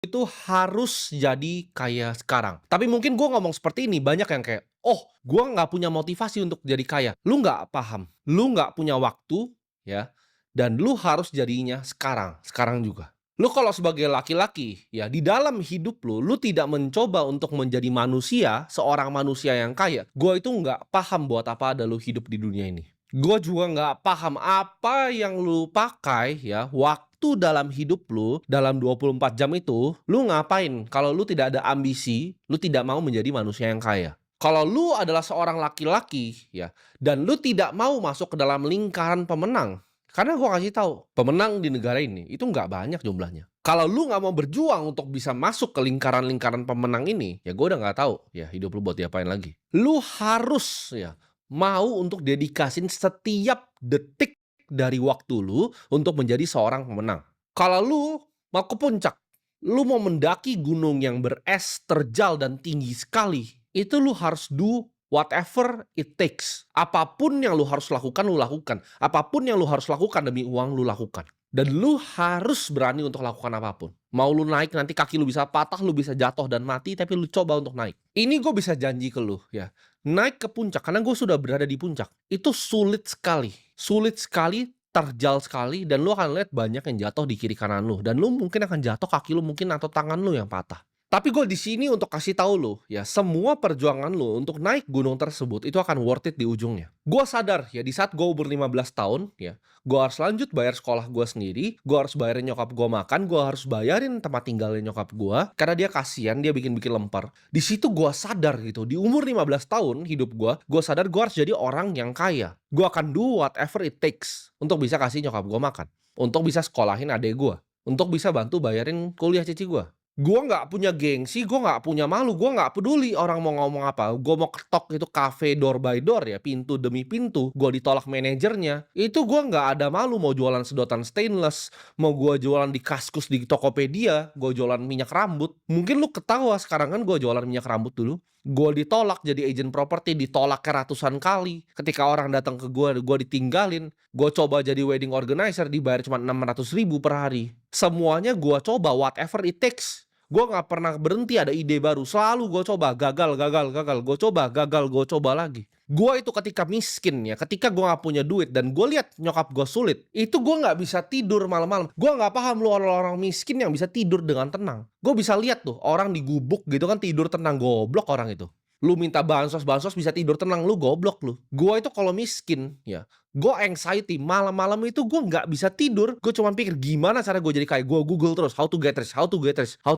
itu harus jadi kaya sekarang. Tapi mungkin gue ngomong seperti ini, banyak yang kayak, "Oh, gue nggak punya motivasi untuk jadi kaya." Lu nggak paham, lu nggak punya waktu, ya, dan lu harus jadinya sekarang, sekarang juga. Lu kalau sebagai laki-laki, ya, di dalam hidup lu tidak mencoba untuk menjadi manusia, seorang manusia yang kaya, gue itu nggak paham buat apa ada lu hidup di dunia ini. Gue juga nggak paham apa yang lu pakai ya, waktu dalam hidup lu, dalam 24 jam itu, lu ngapain kalau lu tidak ada ambisi, lu tidak mau menjadi manusia yang kaya. Kalau lu adalah seorang laki-laki ya, dan lu tidak mau masuk ke dalam lingkaran pemenang, karena gua kasih tahu, pemenang di negara ini itu nggak banyak jumlahnya. Kalau lu nggak mau berjuang untuk bisa masuk ke lingkaran-lingkaran pemenang ini, ya gua udah nggak tahu ya hidup lu buat diapain lagi. Lu harus ya mau untuk dedikasin setiap detik dari waktu lu untuk menjadi seorang pemenang. Kalau lu mau ke puncak, lu mau mendaki gunung yang beres, terjal, dan tinggi sekali, itu lu harus do whatever it takes. Apapun yang lu harus lakukan, lu lakukan. Apapun yang lu harus lakukan demi uang, lu lakukan. Dan lu harus berani untuk lakukan apapun. Mau lu naik nanti kaki lu bisa patah, lu bisa jatuh dan mati, tapi lu coba untuk naik. Ini gue bisa janji ke lu ya. Naik ke puncak, karena gue sudah berada di puncak, itu sulit sekali, terjal sekali, dan lu akan lihat banyak yang jatuh di kiri kanan lu, dan lu mungkin akan jatuh, kaki lu mungkin atau tangan lu yang patah. Tapi gue di sini untuk kasih tahu lu, ya semua perjuangan lu untuk naik gunung tersebut itu akan worth it di ujungnya. Gue sadar ya di saat gue umur 15 tahun, ya gue harus lanjut bayar sekolah gue sendiri, gue harus bayarin nyokap gue makan, gue harus bayarin tempat tinggalnya nyokap gue, karena dia kasihan, dia bikin-bikin lempar. Di situ gue sadar gitu, di umur 15 tahun hidup gue sadar gue harus jadi orang yang kaya. Gue akan do whatever it takes untuk bisa kasih nyokap gue makan, untuk bisa sekolahin adek gue, untuk bisa bantu bayarin kuliah cici gue. Gue nggak punya gengsi, gue nggak punya malu, gue nggak peduli orang mau ngomong apa. Gue mau ketok itu kafe door by door ya, pintu demi pintu, gue ditolak manajernya. Itu gue nggak ada malu, mau jualan sedotan stainless, mau gue jualan di Kaskus di Tokopedia, gue jualan minyak rambut. Mungkin lu ketawa sekarang kan gue jualan minyak rambut dulu. Gue ditolak jadi agent properti, ditolak ratusan kali. Ketika orang datang ke gue ditinggalin. Gue coba jadi wedding organizer, dibayar cuma 600.000 per hari. Semuanya gue coba, whatever it takes. Gue nggak pernah berhenti ada ide baru. Selalu gue coba, gagal, gagal, gagal. Gue coba, gagal, gue coba lagi. Gue itu ketika miskin ya, ketika gue nggak punya duit dan gue lihat nyokap gue sulit, itu gue nggak bisa tidur malam-malam. Gue nggak paham lu orang-orang miskin yang bisa tidur dengan tenang. Gue bisa lihat tuh orang di gubuk gitu kan tidur tenang, goblok orang itu. Lu minta bansos-bansos bisa tidur tenang, lu goblok lu. Gue itu kalau miskin ya, gue anxiety malam-malam itu gue nggak bisa tidur. Gue cuma pikir gimana cara gue jadi kaya. Gue Google terus how to get rich, how to get rich, how